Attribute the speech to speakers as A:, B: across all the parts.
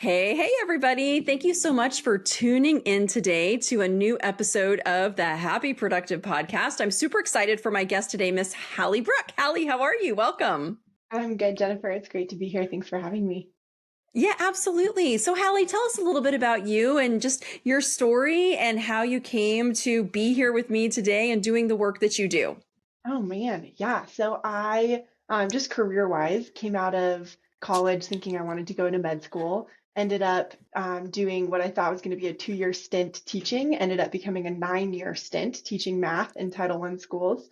A: Hey, everybody. Thank you so much for tuning in today to a new episode of the Happy Productive Podcast. I'm super excited for my guest today, Miss Hally Brooke. Hally, how are you? Welcome.
B: I'm good, Jennifer. It's great to be here. Thanks for having me.
A: Yeah, absolutely. So, Hally, tell us a little bit about you and just your story and how you came to be here with me today and doing the work that you do.
B: Oh man, yeah. So I just career-wise came out of college thinking I wanted to go into med school. Ended up doing what I thought was going to be a 2-year stint teaching. Ended up becoming a 9-year stint teaching math in Title I schools.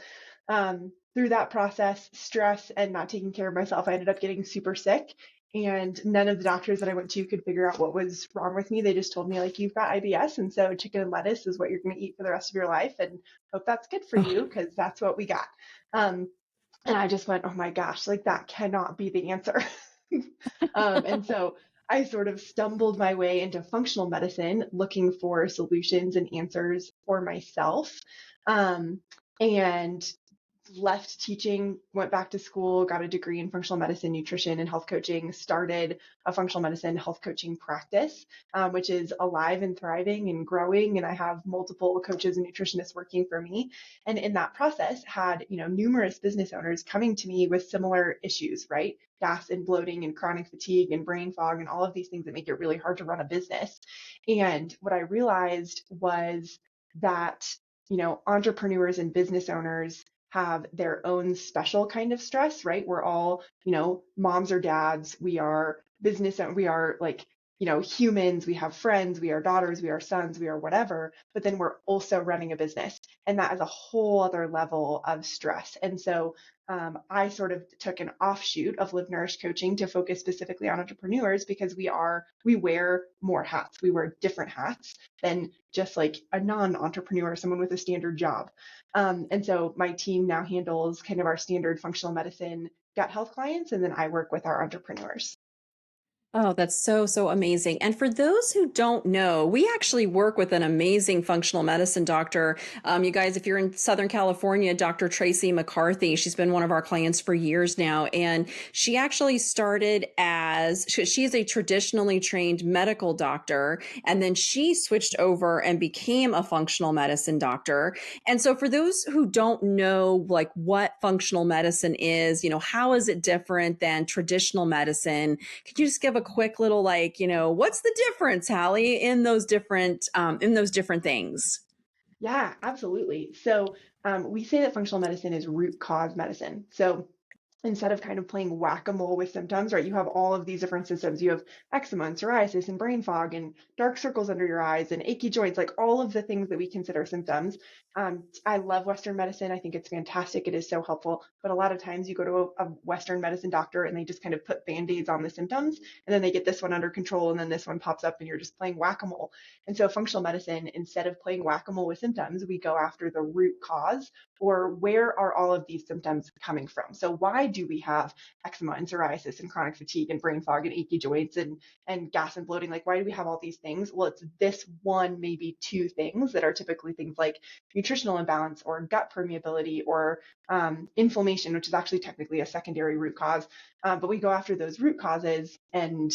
B: Through that process, stress and not taking care of myself, I ended up getting super sick. And none of the doctors that I went to could figure out what was wrong with me. They just told me, like, you've got IBS, and so chicken and lettuce is what you're going to eat for the rest of your life. And hope that's good for
A: Oh,
B: you because that's what we got. Um, and I just went, oh my gosh, like that cannot be the answer. And so I sort of stumbled my way into functional medicine, looking for solutions and answers for myself. Um, and left teaching, went back to school, got a degree in functional medicine, nutrition, and health coaching, started a functional medicine health coaching practice, which is alive and thriving and growing. And I have multiple coaches and nutritionists working for me. And in that process, had numerous business owners coming to me with similar issues, right? Gas and bloating and chronic fatigue and brain fog and all of these things that make it really hard to run a business. And what I realized was that entrepreneurs and business owners have their own special kind of stress, right? We're all, moms or dads. We are we are like, humans. We have friends. We are daughters. We are sons. We are whatever. But then we're also running a business. And that is a whole other level of stress. And so I sort of took an offshoot of Live Nourished coaching to focus specifically on entrepreneurs because we wear more hats. We wear different hats than just like a non-entrepreneur, someone with a standard job. And so my team now handles kind of our standard functional medicine gut health clients, and then I work with our entrepreneurs.
A: Oh, that's so amazing. And for those who don't know, we actually work with an amazing functional medicine doctor. You guys, if you're in Southern California, Dr. Tracy McCarthy, she's been one of our clients for years now. And she actually started she is a traditionally trained medical doctor. And then she switched over and became a functional medicine doctor. And so for those who don't know, like what functional medicine is, how is it different than traditional medicine? Could you just give a quick little what's the difference, Hallie, in those different things?
B: Yeah, absolutely. So we say that functional medicine is root cause medicine. So instead of kind of playing whack-a-mole with symptoms, right? You have all of these different symptoms. You have eczema and psoriasis and brain fog and dark circles under your eyes and achy joints, like all of the things that we consider symptoms. I love Western medicine. I think it's fantastic. It is so helpful. But a lot of times you go to a Western medicine doctor and they just kind of put band-aids on the symptoms and then they get this one under control and then this one pops up and you're just playing whack-a-mole. And so functional medicine, instead of playing whack-a-mole with symptoms, we go after the root cause, or where are all of these symptoms coming from? So why do we have eczema and psoriasis and chronic fatigue and brain fog and achy joints and gas and bloating? Like, why do we have all these things? Well, it's this one, maybe two things that are typically things like nutritional imbalance or gut permeability or inflammation, which is actually technically a secondary root cause. But we go after those root causes and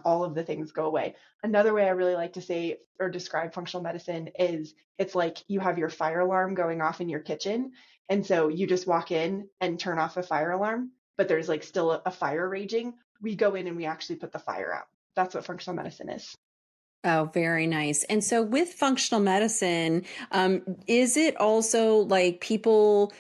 B: all of the things go away. Another way I really like to say or describe functional medicine is it's like you have your fire alarm going off in your kitchen. And so you just walk in and turn off a fire alarm, but there's like still a fire raging. We go in and we actually put the fire out. That's what functional medicine is.
A: Oh, very nice. And so with functional medicine, is it also like people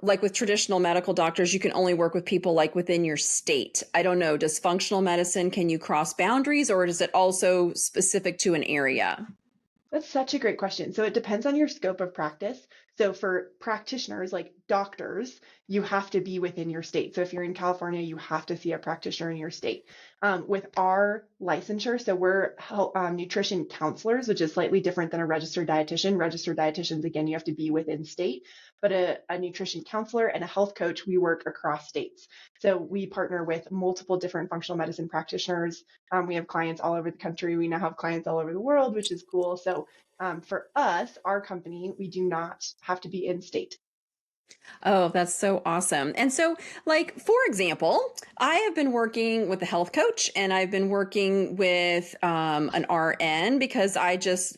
A: like with traditional medical doctors, you can only work with people like within your state? I don't know. Does functional medicine, can you cross boundaries or is it also specific to an area?
B: That's such a great question. So it depends on your scope of practice. So for practitioners like doctors, you have to be within your state. So if you're in California, you have to see a practitioner in your state. With our licensure, so we're nutrition counselors, which is slightly different than a registered dietitian. Registered dietitians, again, you have to be within state, but a nutrition counselor and a health coach, we work across states. So we partner with multiple different functional medicine practitioners. We have clients all over the country. We now have clients all over the world, which is cool. So for us, our company, we do not have to be in state.
A: Oh, that's so awesome. And so, like, for example, I have been working with a health coach and I've been working with an RN because I just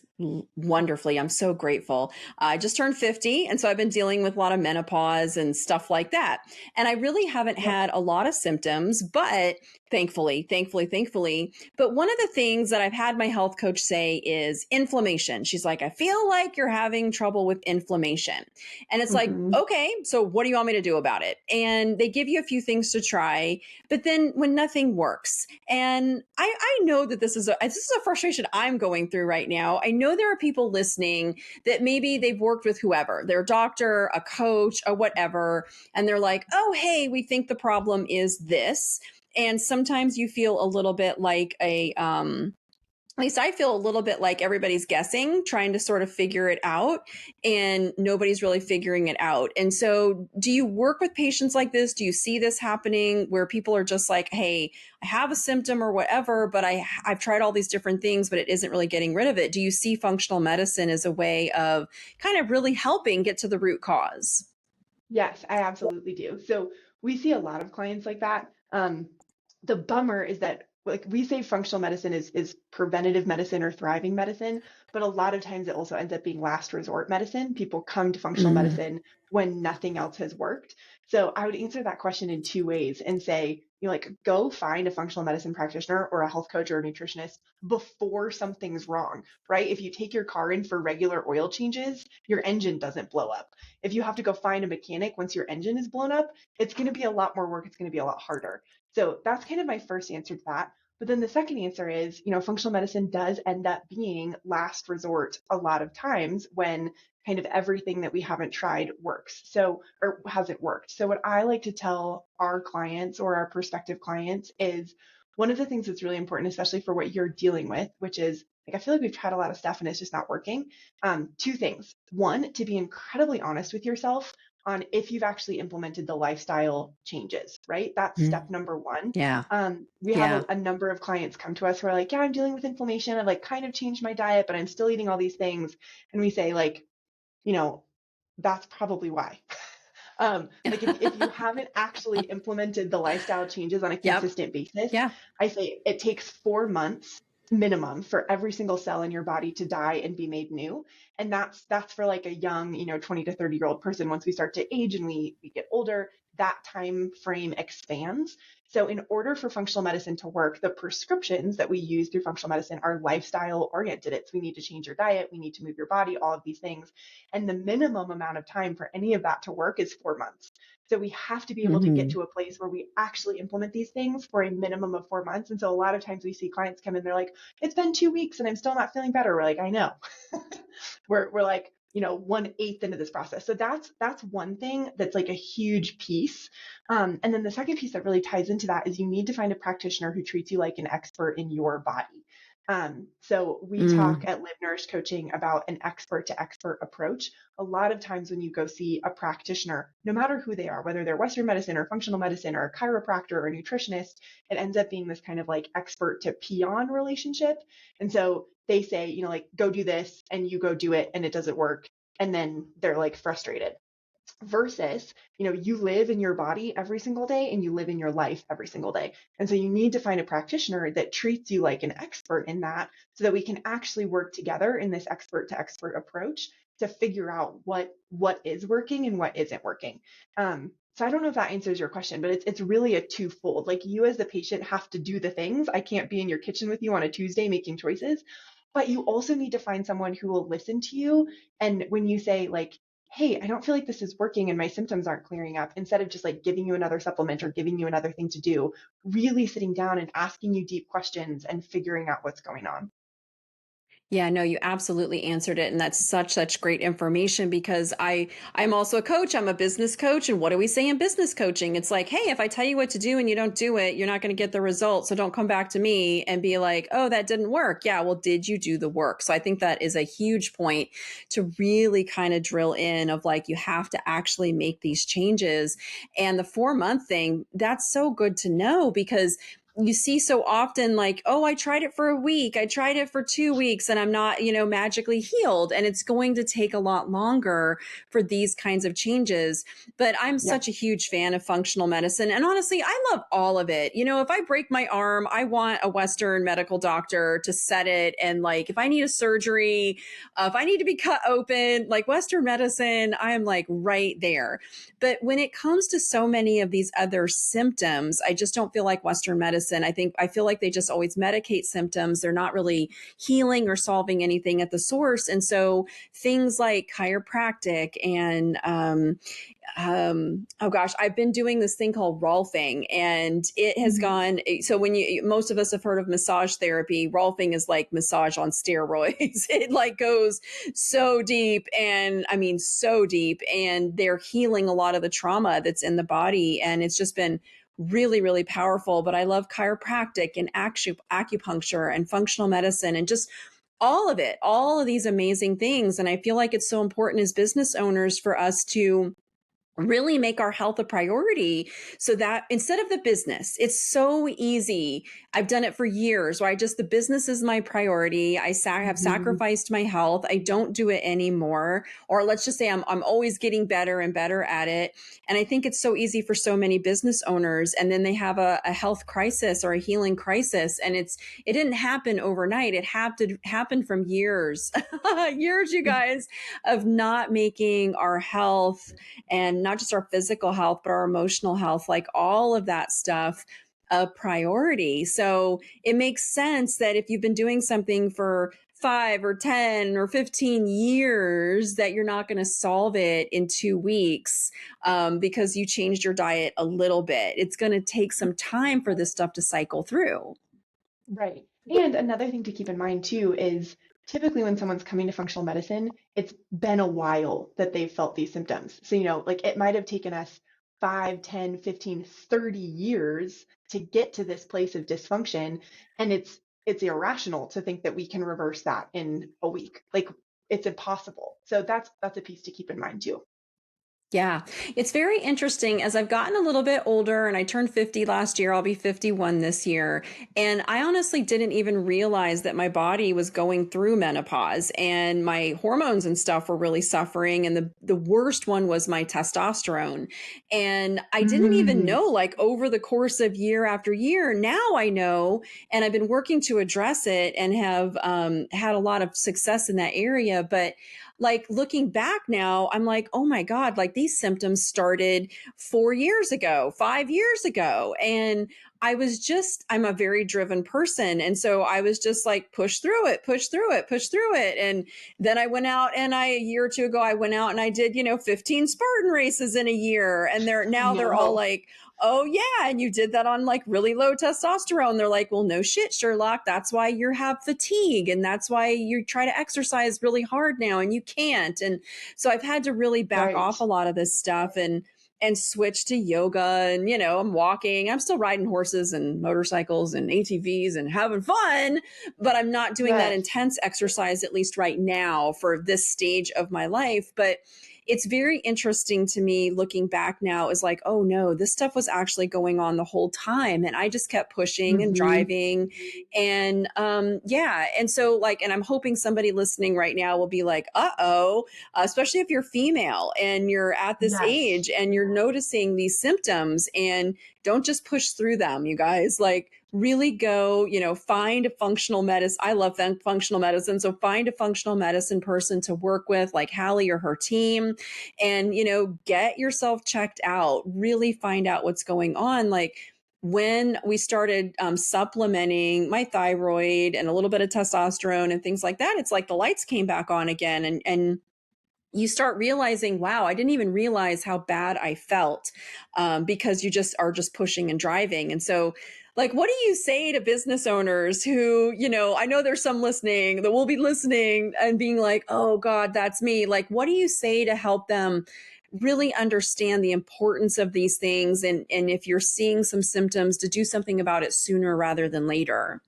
A: wonderfully, I'm so grateful. I just turned 50. And so I've been dealing with a lot of menopause and stuff like that. And I really haven't
B: Yep.
A: had a lot of symptoms, but thankfully. But one of the things that I've had my health coach say is inflammation. She's like, I feel like you're having trouble with inflammation. And it's like,
B: Hmm.
A: okay, so what do you want me to do about it? And they give you a few things to try, but then when nothing works, and I know that this is a frustration I'm going through right now. I know there are people listening that maybe they've worked with whoever, their doctor, a coach, or whatever, and they're like, oh, hey, we think the problem is this. And sometimes you feel a little bit like at least I feel a little bit like everybody's guessing, trying to sort of figure it out, and nobody's really figuring it out. And so, do you work with patients like this? Do you see this happening where people are just like, hey, I have a symptom or whatever, but I've tried all these different things, but it isn't really getting rid of it? Do you see functional medicine as a way of kind of really helping get to the root cause?
B: Yes, I absolutely do. So we see a lot of clients like that. The bummer is that like we say functional medicine is preventative medicine or thriving medicine, but a lot of times it also ends up being last resort medicine. People come to functional
A: Mm,
B: medicine when nothing else has worked. So I would answer that question in two ways and say, like go find a functional medicine practitioner or a health coach or a nutritionist before something's wrong, right? If you take your car in for regular oil changes, your engine doesn't blow up. If you have to go find a mechanic once your engine is blown up, it's going to be a lot more work. It's going to be a lot harder. So that's kind of my first answer to that. But then the second answer is, functional medicine does end up being last resort a lot of times when kind of everything that we haven't tried works. So, or hasn't worked. So, what I like to tell our clients or our prospective clients is one of the things that's really important, especially for what you're dealing with, which is like, I feel like we've tried a lot of stuff and it's just not working. Two things. One, to be incredibly honest with yourself on if you've actually implemented the lifestyle changes, right? That's
A: mm,
B: step number one.
A: yeah,
B: We have
A: yeah.
B: a number of clients come to us who are like, yeah, I'm dealing with inflammation. I've like kind of changed my diet, but I'm still eating all these things. And we say, like, you know, that's probably why. Like if you haven't actually implemented the lifestyle changes on a
A: Yep.
B: consistent basis,
A: Yeah.
B: I say it takes 4 months minimum for every single cell in your body to die and be made new. And that's for like a young, 20 to 30-year-old person. Once we start to age and we get older, that time frame expands. So in order for functional medicine to work, the prescriptions that we use through functional medicine are lifestyle oriented. It's we need to change your diet, we need to move your body, all of these things. And the minimum amount of time for any of that to work is 4 months. So we have to be able to get
A: Hmm.
B: to a place where we actually implement these things for a minimum of 4 months. And so a lot of times we see clients come in, they're like, it's been 2 weeks and I'm still not feeling better. We're like, I know. we're like, 1/8 into this process. So that's one thing that's like a huge piece. And then the second piece that really ties into that is you need to find a practitioner who treats you like an expert in your body. So we talk
A: Mm.
B: at Live Nourish Coaching about an expert to expert approach. A lot of times when you go see a practitioner, no matter who they are, whether they're Western medicine or functional medicine or a chiropractor or a nutritionist, it ends up being this kind of like expert to peon relationship. And so they say, like, go do this, and you go do it and it doesn't work. And then they're like frustrated versus you live in your body every single day and you live in your life every single day, and so you need to find a practitioner that treats you like an expert in that so that we can actually work together in this expert to expert approach to figure out what is working and what isn't working. So I don't know if that answers your question, but it's really a twofold. Like, you as the patient have to do the things. I can't be in your kitchen with you on a Tuesday making choices, but you also need to find someone who will listen to you. And when you say, like, hey, I don't feel like this is working and my symptoms aren't clearing up, instead of just like giving you another supplement or giving you another thing to do, really sitting down and asking you deep questions and figuring out what's going on.
A: Yeah, no, you absolutely answered it. And that's such great information because I'm also a coach. I'm a business coach. And what do we say in business coaching? It's like, hey, if I tell you what to do and you don't do it, you're not going to get the results. So don't come back to me and be like, oh, that didn't work. Yeah, well, did you do the work? So I think that is a huge point to really kind of drill in of like, you have to actually make these changes. And the 4 month thing, that's so good to know because you see so often like, oh, I tried it for a week, I tried it for 2 weeks, and I'm not, magically healed. And it's going to take a lot longer for these kinds of changes. But I'm
B: Yeah.
A: such a huge fan of functional medicine. And honestly, I love all of it. If I break my arm, I want a Western medical doctor to set it. And like, if I need a surgery, if I need to be cut open, like Western medicine, I am like right there. But when it comes to so many of these other symptoms, I just don't feel like Western medicine. I feel like they just always medicate symptoms. They're not really healing or solving anything at the source. And so things like chiropractic and oh gosh, I've been doing this thing called Rolfing, and it has
B: Mhm.
A: gone. So when most of us have heard of massage therapy, Rolfing is like massage on steroids. It like goes so deep, and I mean so deep, and they're healing a lot of the trauma that's in the body, and it's just been really, really powerful. But I love chiropractic and acupuncture and functional medicine and just all of these amazing things. And I feel like it's so important as business owners for us to really make our health a priority, so that instead of the business, it's so easy. I've done it for years where the business is my priority. Have
B: Mhm.
A: sacrificed my health. I don't do it anymore. Or let's just say I'm always getting better and better at it. And I think it's so easy for so many business owners. And then they have a health crisis or a healing crisis. And it didn't happen overnight. It happened from years, years, you guys, of not making our health, and not just our physical health, but our emotional health, like all of that stuff, a priority. So it makes sense that if you've been doing something for 5 or 10 or 15 years, that you're not going to solve it in 2 weeks, because you changed your diet a little bit. It's going to take some time for this stuff to cycle through.
B: Right. And another thing to keep in mind too is typically when someone's coming to functional medicine, it's been a while that they've felt these symptoms. So, like it might have taken us 5, 10, 15, 30 years to get to this place of dysfunction. And it's irrational to think that we can reverse that in a week. Like it's impossible. So that's a piece to keep in mind too.
A: Yeah, it's very interesting. As I've gotten a little bit older, and I turned 50 last year, I'll be 51 this year. And I honestly didn't even realize that my body was going through menopause, and my hormones and stuff were really suffering. And the worst one was my testosterone. And I didn't even
B: Mm,
A: know, like over the course of year after year, now I know, and I've been working to address it and have had a lot of success in that area. But like looking back now, I'm like, oh my God, like these symptoms started 4 years ago, 5 years ago. And I'm a very driven person. And so I was just like, push through it, push through it, push through it. And then I went out and a year or two ago, I went out and I did, 15 Spartan races in a year. And
B: I
A: they're all
B: know.
A: like, oh yeah, and you did that on like really low testosterone. They're like, well, no shit, Sherlock, that's why you have fatigue, and that's why you try to exercise really hard now and you can't. And so I've had to really back
B: Right.
A: off a lot of this stuff and switch to yoga. And I'm walking, I'm still riding horses and motorcycles and ATVs and having fun, but I'm not doing that
B: Yes.
A: intense exercise, at least right now for this stage of my life. But it's very interesting to me looking back now, is like, oh no, this stuff was actually going on the whole time. And I just kept pushing and
B: Hmm.
A: driving. And yeah. And so, like, and I'm hoping somebody listening right now will be like, uh-oh, especially if you're female and you're at this
B: Yes.
A: age and you're noticing these symptoms, and don't just push through them, you guys. Like, really go, find a functional medicine. I love functional medicine. So find a functional medicine person to work with, like Hally or her team, and, get yourself checked out, really find out what's going on. Like, when we started supplementing my thyroid and a little bit of testosterone and things like that, it's like the lights came back on again. And you start realizing, wow, I didn't even realize how bad I felt, because you just are just pushing and driving. And so, like, what do you say to business owners who, I know there's some listening that will be listening and being like, oh God, that's me. Like, what do you say to help them really understand the importance of these things? And if you're seeing some symptoms, to do something about it sooner rather than later.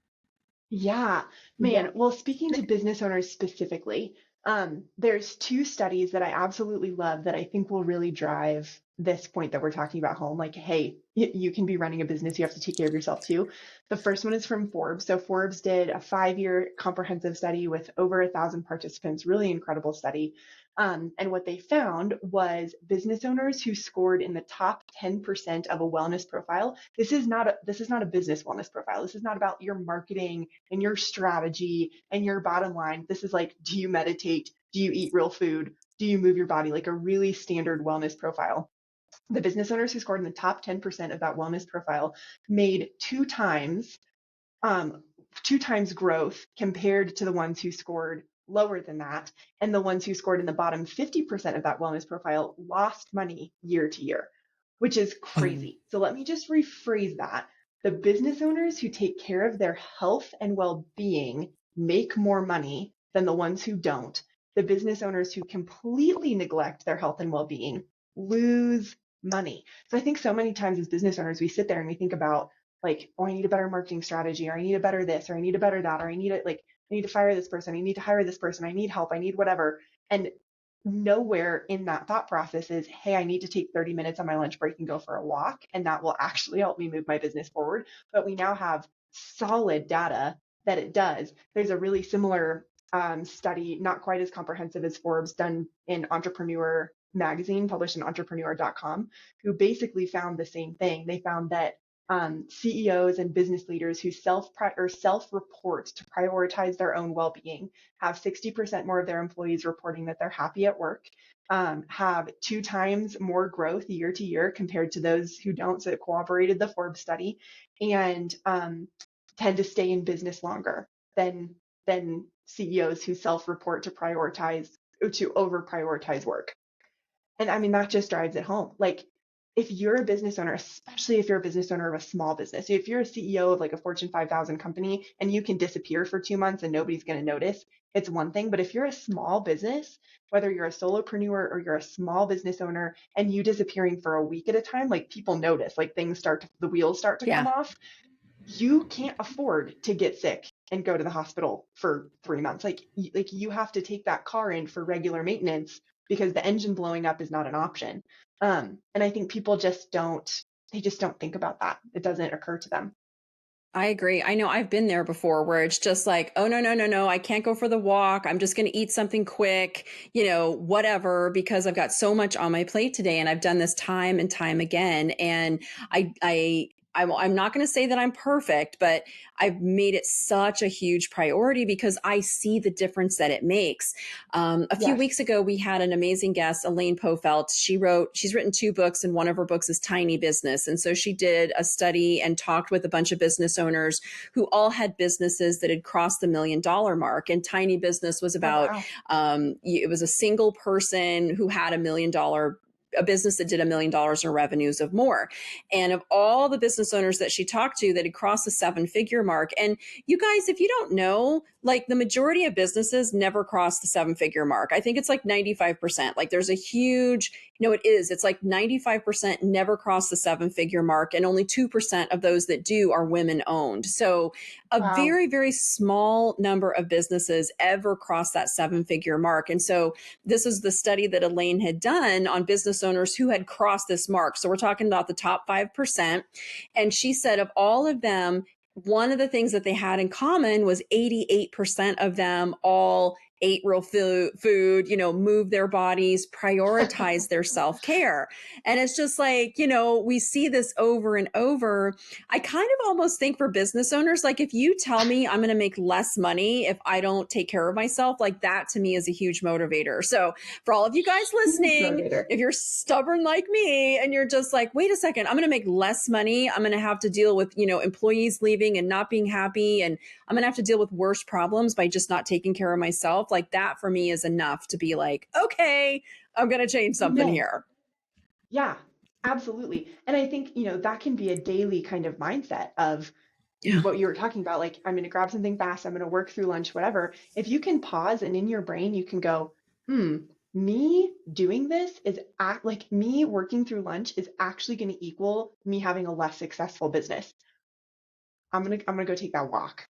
B: Yeah, man. Well, speaking to business owners specifically, there's two studies that I absolutely love that I think will really drive this point that we're talking about home, like, hey, you can be running a business, you have to take care of yourself too. The first one is from Forbes. So Forbes did a 5-year comprehensive study with over 1,000 participants, really incredible study. And what they found was business owners who scored in the top 10% of a wellness profile. This is not a business wellness profile. This is not about your marketing and your strategy and your bottom line. This is like, do you meditate? Do you eat real food? Do you move your body? Like a really standard wellness profile. The business owners who scored in the top 10% of that wellness profile made um, 2 times growth compared to the ones who scored lower than that. And the ones who scored in the bottom 50% of that wellness profile lost money year to year, which is
A: Oh,
B: crazy. So let me just rephrase that. The business owners who take care of their health and well being make more money than the ones who don't. The business owners who completely neglect their health and well being lose money. So I think so many times as business owners, we sit there and we think about, like, oh, I need a better marketing strategy, or I need a better this, or I need a better that, or I need to fire this person, I need to hire this person, I need help, I need whatever. And nowhere in that thought process is, hey, I need to take 30 minutes on my lunch break and go for a walk, and that will actually help me move my business forward. But we now have solid data that it does. There's a really similar study, not quite as comprehensive as Forbes, done in Entrepreneur magazine, published in entrepreneur.com, who basically found the same thing. They found that CEOs and business leaders who self-report to prioritize their own well-being have 60% more of their employees reporting that they're happy at work, have 2 times more growth year to year compared to those who don't. So it corroborated the Forbes study, and tend to stay in business longer than CEOs who self-report to over prioritize work. And I mean, that just drives it home. Like, if you're a business owner, especially if you're a business owner of a small business, if you're a CEO of like a Fortune 5,000 company and you can disappear for 2 months and nobody's going to notice, it's one thing. But if you're a small business, whether you're a solopreneur or you're a small business owner, and you disappearing for a week at a time, like, people notice, like, the wheels start to come
A: yeah.
B: off. You can't afford to get sick and go to the hospital for 3 months. Like, you have to take that car in for regular maintenance because the engine blowing up is not an option. And I think people just don't think about that. It doesn't occur to them.
A: I agree. I know I've been there before where it's just like, oh, no, no, no, no, I can't go for the walk. I'm just going to eat something quick, whatever, because I've got so much on my plate today. And I've done this time and time again. And I'm not going to say that I'm perfect, but I've made it such a huge priority because I see the difference that it makes. A few
B: Yes.
A: weeks ago, we had an amazing guest, Elaine Pofelt. She's written 2 books, and one of her books is Tiny Business. And so she did a study and talked with a bunch of business owners who all had businesses that had crossed the $1 million mark. And Tiny Business was
B: Oh,
A: about,
B: wow.
A: it was a single person who had a business that did $1 million in revenues of more. And of all the business owners that she talked to that had crossed the 7-figure mark, and you guys, if you don't know, like, the majority of businesses never cross the 7-figure mark. I think it's like 95%. Like, there's a huge, it is. It's like 95% never cross the 7-figure mark, and only 2% of those that do are women owned. So a
B: Wow.
A: very, very small number of businesses ever cross that 7-figure mark. And so this is the study that Elaine had done on business owners who had crossed this mark. So we're talking about the top 5%. And she said of all of them, one of the things that they had in common was 88% of them all ate real food, move their bodies, prioritize their self-care. And it's just like, we see this over and over. I kind of almost think for business owners, like, if you tell me I'm going to make less money if I don't take care of myself, like, that to me is a huge motivator. So for all of you guys
B: Huge
A: listening,
B: motivator.
A: if you're stubborn like me and you're just like, wait a second, I'm going to make less money, I'm going to have to deal with, employees leaving and not being happy, and I'm going to have to deal with worse problems by just not taking care of myself, like, that for me is enough to be like, okay, I'm going to change something
B: Amen.
A: here.
B: Yeah, absolutely. And I think, that can be a daily kind of mindset of
A: Yeah.
B: what you were talking about. Like, I'm going to grab something fast, I'm going to work through lunch, whatever. If you can pause and in your brain, you can go, me doing this like, me working through lunch is actually going to equal me having a less successful business. I'm going to go take that walk.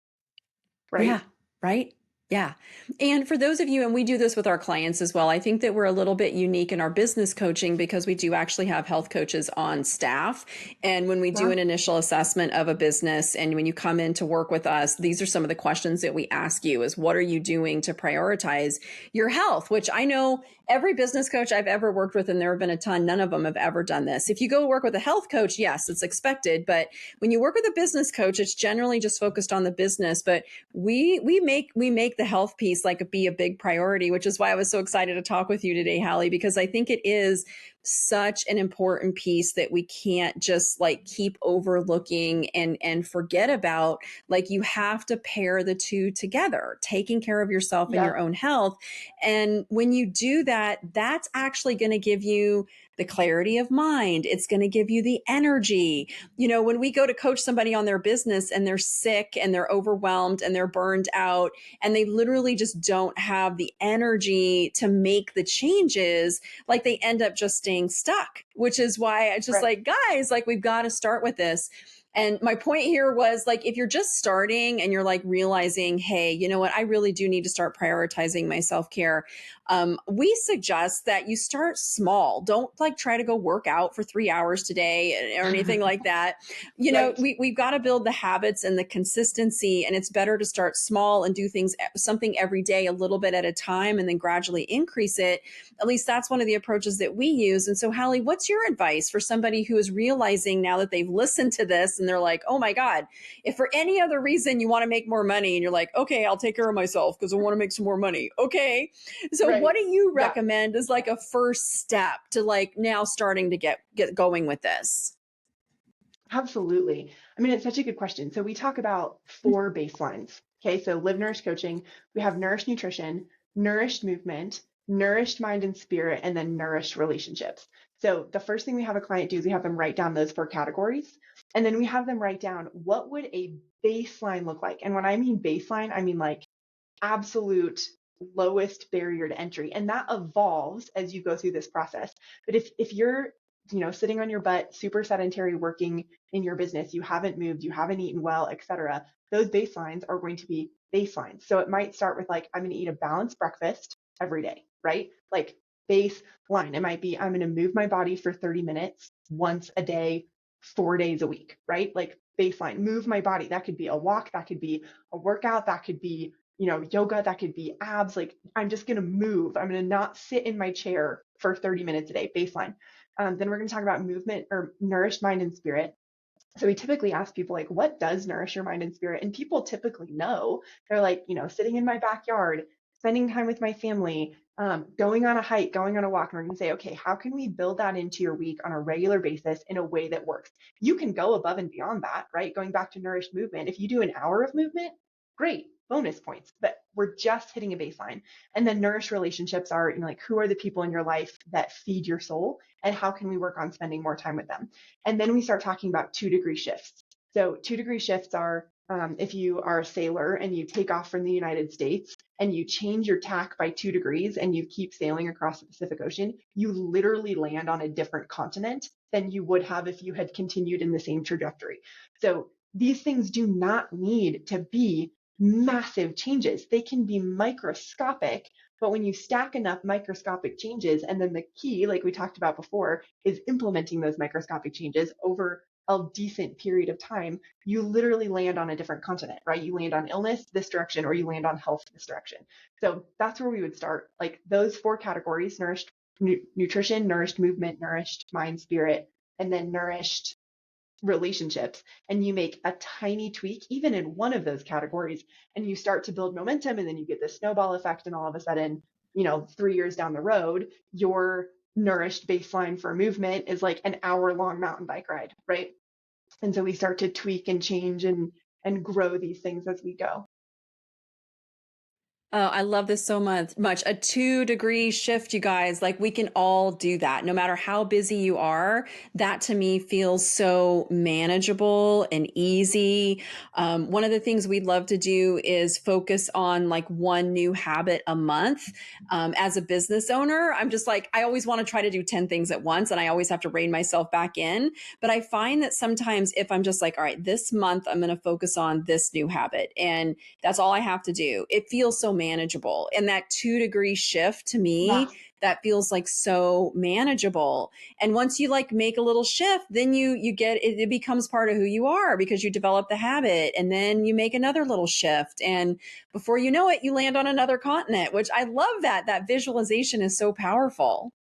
A: Yeah.
B: Right.
A: Right. Yeah. And for those of you, and we do this with our clients as well, I think that we're a little bit unique in our business coaching because we do actually have health coaches on staff. And when we do
B: Yeah.
A: an initial assessment of a business and when you come in to work with us, these are some of the questions that we ask you is what are you doing to prioritize your health? Which I know every business coach I've ever worked with, and there have been a ton, none of them have ever done this. If you go work with a health coach, yes, it's expected. But when you work with a business coach, it's generally just focused on the business. But we make the health piece like be a big priority, which is why I was so excited to talk with you today, Hally, because I think it is such an important piece that we can't just like keep overlooking and forget about. Like you have to pair the two together, taking care of yourself and your
B: Yep.
A: own health. And when you do that, that's actually going to give you the clarity of mind. It's going to give you the energy. You know, when we go to coach somebody on their business and they're sick and they're overwhelmed and they're burned out and they literally just don't have the energy to make the changes, like they end up just staying stuck, which is why I just
B: Right.
A: like, guys, like we've got to start with this. And my point here was like, if you're just starting and you're like realizing, hey, you know what, I really do need to start prioritizing my self care. We suggest that you start small. Don't like try to go work out for 3 hours today or anything like that. You know,
B: Right.
A: we've got to build the habits and the consistency, and it's better to start small and do things, something every day, a little bit at a time, and then gradually increase it. At least that's one of the approaches that we use. And so, Hally, what's your advice for somebody who is realizing now that they've listened to this and they're like, oh my God, if for any other reason you want to make more money and you're like, okay, I'll take care of myself because I want to make some more money. Okay. So what
B: Right.
A: do you
B: Yeah.
A: recommend as like a first step to like now starting to get going with this?
B: Absolutely. I mean, it's such a good question. So we talk about four baselines. Okay. So Live Nourish Coaching, we have Nourished Nutrition, Nourished Movement, Nourished Mind and Spirit, and then Nourished Relationships. So the first thing we have a client do is we have them write down those four categories. And then we have them write down what would a baseline look like. And when I mean baseline, I mean like absolute lowest barrier to entry, and that evolves as you go through this process. But if you're sitting on your butt, super sedentary, working in your business, you haven't moved, you haven't eaten well, etc., those baselines are going to be baselines. So it might start with like, I'm going to eat a balanced breakfast every day, right? Like baseline. It might be I'm going to move my body for 30 minutes once a day, 4 days a week, right? Like baseline, move my body. That could be a walk, that could be a workout, that could be yoga, that could be abs. Like I'm just going to move. I'm going to not sit in my chair for 30 minutes a day, baseline. Then we're going to talk about movement or nourished mind and spirit. So we typically ask people like, what does nourish your mind and spirit? And people typically know. They're like, sitting in my backyard, spending time with my family, going on a hike, going on a walk. And we're going to say, okay, how can we build that into your week on a regular basis in a way that works? You can go above and beyond that, right? Going back to nourished movement. If you do an hour of movement, great, bonus points, but we're just hitting a baseline. And then nourished relationships are, like, who are the people in your life that feed your soul? And how can we work on spending more time with them? And then we start talking about 2 degree shifts. So 2 degree shifts are if you are a sailor and you take off from the United States and you change your tack by 2 degrees and you keep sailing across the Pacific Ocean, you literally land on a different continent than you would have if you had continued in the same trajectory. So these things do not need to be massive changes. They can be microscopic, but when you stack enough microscopic changes, and then the key, like we talked about before, is implementing those microscopic changes over a decent period of time, you literally land on a different continent, right? You land on illness this direction, or you land on health this direction. So that's where we would start. Like those four categories: nourished nutrition, nourished movement, nourished mind, spirit, and then nourished relationships. And you make a tiny tweak, even in one of those categories, and you start to build momentum. And then you get the snowball effect. And all of a sudden, 3 years down the road, your nourished baseline for movement is like an hour-long mountain bike ride, right? And so we start to tweak and change and grow these things as we go.
A: Oh, I love this so much. A 2 degree shift, you guys. Like we can all do that. No matter how busy you are, that to me feels so manageable and easy. One of the things we'd love to do is focus on like one new habit a month. As a business owner, I'm just like, I always want to try to do 10 things at once and I always have to rein myself back in. But I find that sometimes if I'm just like, all right, this month I'm going to focus on this new habit and that's all I have to do, it feels so manageable. And that 2-degree shift to
B: Yeah.
A: me, that feels like so manageable. And once you like make a little shift, then you get it, it becomes part of who you are because you develop the habit, and then you make another little shift, and before you know it, you land on another continent, which I love. That visualization is so powerful.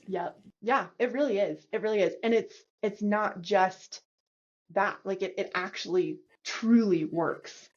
B: Yeah. Yeah. It really is. It really is. And it's not just that, like it actually truly works.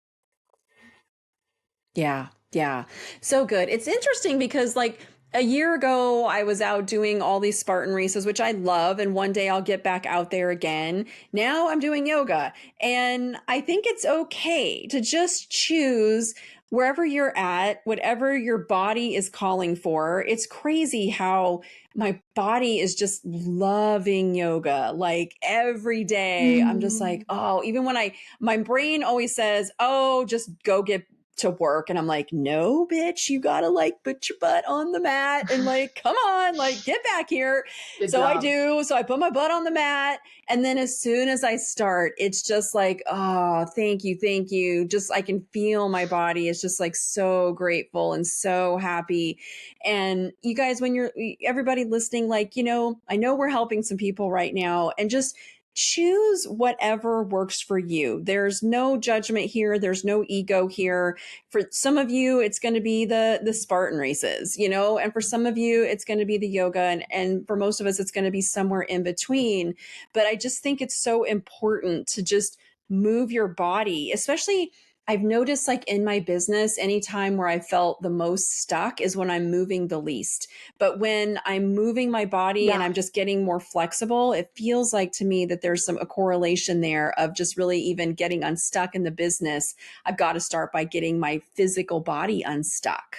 A: Yeah, yeah. So good. It's interesting because like a year ago, I was out doing all these Spartan races, which I love. And one day I'll get back out there again. Now I'm doing yoga. And I think it's okay to just choose wherever you're at, whatever your body is calling for. It's crazy how my body is just loving yoga. Like every day, I'm just like,
B: Mm.
A: oh, even when my brain always says, oh, just go get to work, and I'm like, no, bitch, you gotta like put your butt on the mat and like, come on, like get back here.
B: Good
A: So I
B: job.
A: do. So I put my butt on the mat, and then as soon as I start, it's just like, oh, thank you, thank you. Just I can feel my body is just like so grateful and so happy. And you guys, when you're everybody listening, like, I know we're helping some people right now, and just choose whatever works for you. There's no judgment here. There's no ego here. For some of you, it's going to be the Spartan races, and for some of you, it's going to be the yoga. And for most of us, it's going to be somewhere in between. But I just think it's so important to just move your body, especially I've noticed like in my business, anytime where I felt the most stuck is when I'm moving the least. But when I'm moving my body and
B: Yeah.
A: I'm just getting more flexible, it feels like to me that there's a correlation there of just really even getting unstuck in the business. I've got to start by getting my physical body unstuck.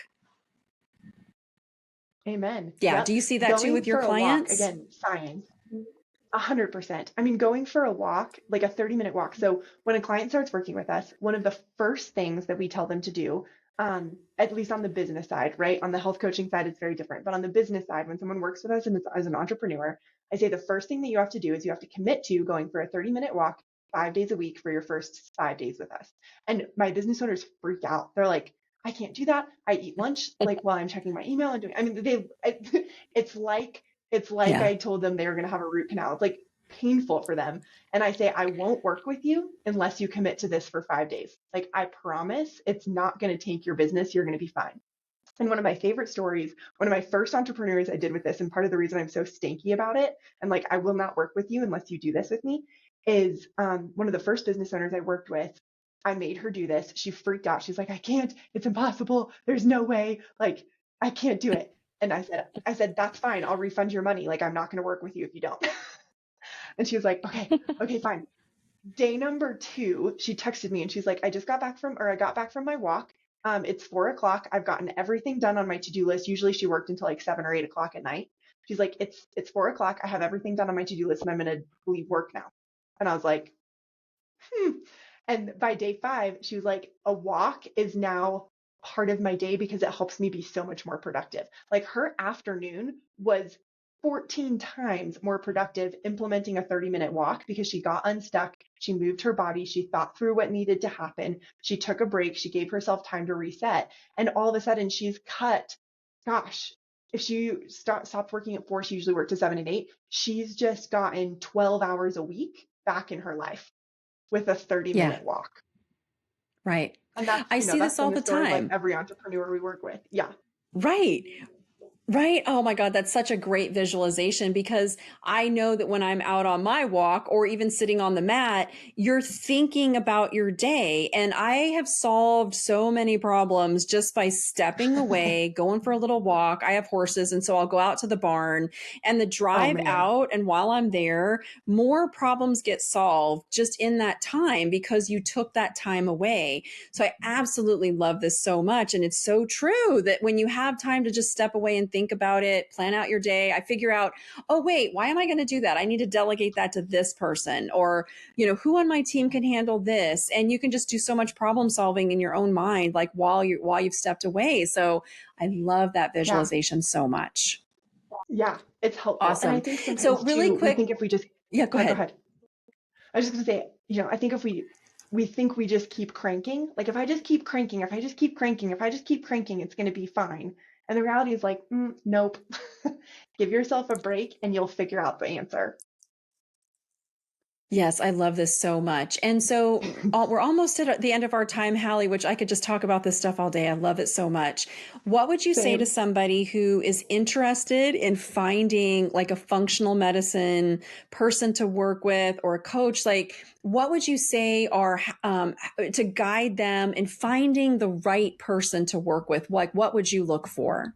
B: Amen.
A: Yeah. Do
B: Yep.
A: you see that too
B: Going
A: with your
B: for a walk,
A: clients?
B: again, science. 100%. I mean, going for a walk, like a 30-minute walk. So when a client starts working with us, one of the first things that we tell them to do, at least on the business side, right? On the health coaching side, it's very different. But on the business side, when someone works with us and is, as an entrepreneur, I say the first thing that you have to do is you have to commit to going for a 30-minute walk 5 days a week for your first 5 days with us. And my business owners freak out. They're like, I can't do that. I eat lunch like while I'm checking my email and doing, I mean, it's like, it's like
A: Yeah.
B: I told them they were going to have a root canal. It's like painful for them. And I say, I won't work with you unless you commit to this for 5 days. Like, I promise it's not going to take your business. You're going to be fine. And one of my favorite stories, one of my first entrepreneurs I did with this, and part of the reason I'm so stanky about it, and like, I will not work with you unless you do this with me, is one of the first business owners I worked with. I made her do this. She freaked out. She's like, I can't. It's impossible. There's no way. Like, I can't do it. And I said, that's fine. I'll refund your money. Like, I'm not going to work with you if you don't. And she was like, okay, fine. Day number 2, she texted me and she's like, I got back from my walk. It's 4 o'clock. I've gotten everything done on my to-do list. Usually she worked until like 7 or 8 o'clock at night. She's like, it's 4 o'clock. I have everything done on my to-do list and I'm going to leave work now. And I was like, hmm. And by day 5, she was like, a walk is now part of my day because it helps me be so much more productive. Like her afternoon was 14 times more productive implementing a 30-minute walk because she got unstuck. She moved her body. She thought through what needed to happen. She took a break. She gave herself time to reset. And all of a sudden she's cut, gosh, if she stopped working at 4, she usually worked to 7 and 8. She's just gotten 12 hours a week back in her life with a 30
A: Yeah.
B: minute walk.
A: Right.
B: And that's,
A: I see
B: that's
A: this
B: been
A: all
B: the
A: the
B: story of like
A: time.
B: every entrepreneur we work with. Yeah.
A: Right. Right. Oh my God, that's such a great visualization because I know that when I'm out on my walk or even sitting on the mat, you're thinking about your day. And I have solved so many problems just by stepping away, going for a little walk. I have horses, and so I'll go out to the barn, and the
B: Oh
A: drive
B: man.
A: out. And while I'm there, more problems get solved just in that time because you took that time away. So I absolutely love this so much. And it's so true that when you have time to just step away and think about it, plan out your day, I figure out, oh, wait, why am I going to do that? I need to delegate that to this person, or, who on my team can handle this? And you can just do so much problem solving in your own mind, like while you've stepped away. So I love that
B: Yeah.
A: visualization so much.
B: Yeah. It's helpful. And I
A: Awesome.
B: think
A: So
B: sometimes
A: really
B: too, we
A: quick.
B: think if we just,
A: Yeah, go
B: yeah, go
A: ahead.
B: ahead. I was just going to say, I think if we we think we just keep cranking. Like if I just keep cranking, if I just keep cranking, if I just keep cranking, it's going to be fine. And the reality is like, nope. Give yourself a break and you'll figure out the answer.
A: Yes, I love this so much. And so we're almost at the end of our time, Hallie, which I could just talk about this stuff all day. I love it so much. What would you say to
B: Same.
A: somebody who is interested in finding like a functional medicine person to work with or a coach? Like, what would you say are to guide them in finding the right person to work with? Like, what would you look for?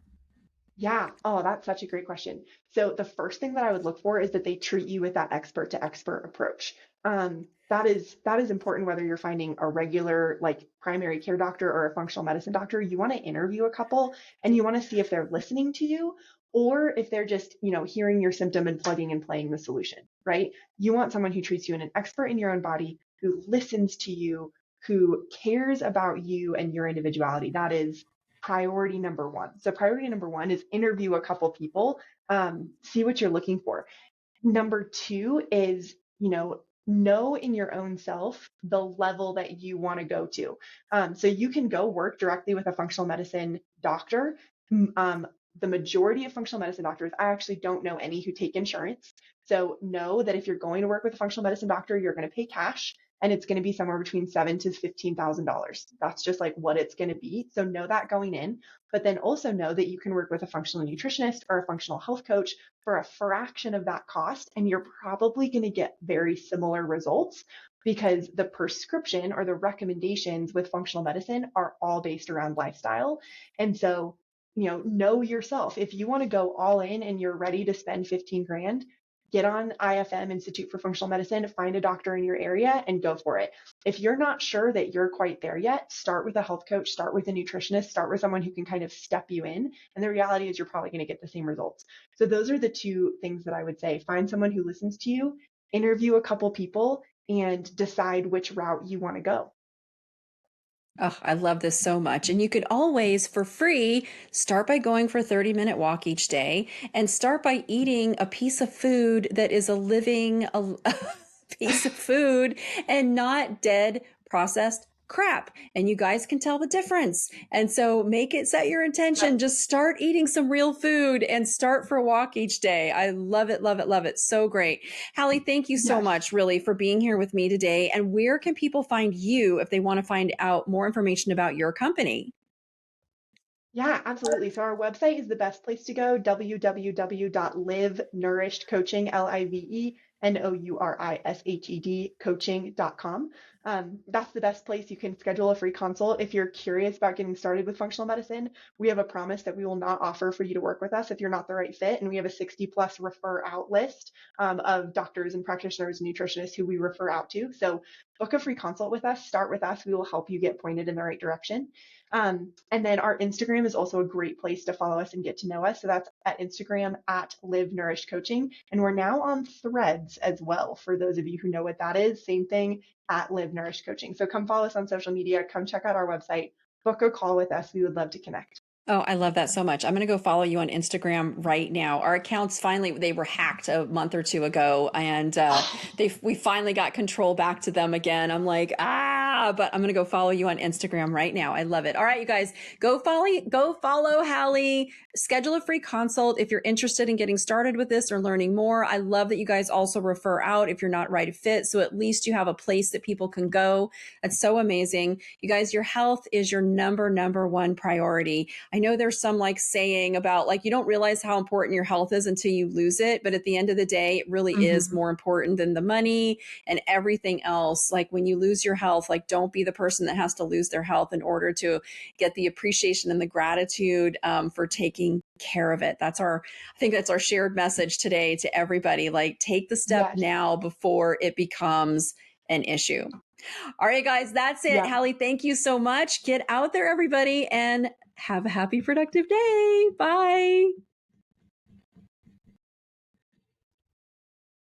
B: Yeah. Oh, that's such a great question. So the first thing that I would look for is that they treat you with that expert to expert approach. That is important whether you're finding a regular like primary care doctor or a functional medicine doctor. You want to interview a couple and you want to see if they're listening to you or if they're just, hearing your symptom and plugging and playing the solution, right? You want someone who treats you as an expert in your own body, who listens to you, who cares about you and your individuality. That is priority number one. So priority number one is interview a couple people, see what you're looking for. Number two is, know in your own self the level that you want to go to. So you can go work directly with a functional medicine doctor. Um, the majority of functional medicine doctors, I actually don't know any who take insurance. So know that if you're going to work with a functional medicine doctor, you're going to pay cash and it's going to be somewhere between $7,000 to $15,000. That's just like what it's going to be. So know that going in, but then also know that you can work with a functional nutritionist or a functional health coach for a fraction of that cost. And you're probably going to get very similar results because the prescription or the recommendations with functional medicine are all based around lifestyle. And so, know yourself. If you want to go all in and you're ready to spend 15 grand, get on IFM, Institute for Functional Medicine, find a doctor in your area and go for it. If you're not sure that you're quite there yet, start with a health coach, start with a nutritionist, start with someone who can kind of step you in. And the reality is you're probably going to get the same results. So those are the two things that I would say. Find someone who listens to you, interview a couple people, and decide which route you want to go.
A: Oh, I love this so much. And you could always, for free, start by going for a 30-minute walk each day and start by eating a piece of food that is a living a piece of food and not dead processed crap. And you guys can tell the difference. And so set your intention.
B: Yep.
A: Just start eating some real food and start for a walk each day. I love it, love it, love it. So great. Hallie, thank you so
B: Yes.
A: much, really, for being here with me today. And where can people find you if they want to find out more information about your company?
B: Yeah, absolutely. So our website is the best place to go, www.livenourished coaching, coaching.com. That's the best place. You can schedule a free consult. If you're curious about getting started with functional medicine, we have a promise that we will not offer for you to work with us if you're not the right fit. And we have a 60 plus refer out list of doctors and practitioners and nutritionists who we refer out to. So book a free consult with us, start with us. We will help you get pointed in the right direction. And then our Instagram is also a great place to follow us and get to know us. So that's at Instagram at Live Nourished Coaching. And we're now on Threads as well. For those of you who know what that is, same thing at Live Nourished Coaching. So come follow us on social media, come check out our website, book a call with us. We would love to connect.
A: Oh, I love that so much. I'm going to go follow you on Instagram right now. Our accounts finally, they were hacked a month or two ago and we finally got control back to them again. I'm like, but I'm going to go follow you on Instagram right now. I love it. All right, you guys, go follow Hallie, schedule a free consult if you're interested in getting started with this or learning more. I love that you guys also refer out if you're not right fit. So at least you have a place that people can go. That's so amazing. You guys, your health is your number one priority. I know there's some like saying about like you don't realize how important your health is until you lose it. But at the end of the day, it really is
B: Mm-hmm.
A: more important than the money and everything else. Like when you lose your health, like don't be the person that has to lose their health in order to get the appreciation and the gratitude for taking care of it. I think that's our shared message today to everybody. Like take the step
B: Yes.
A: now before it becomes an issue. All right, guys, that's it.
B: Yeah.
A: Hallie, thank you so much. Get out there, everybody, and have a happy, productive day. Bye.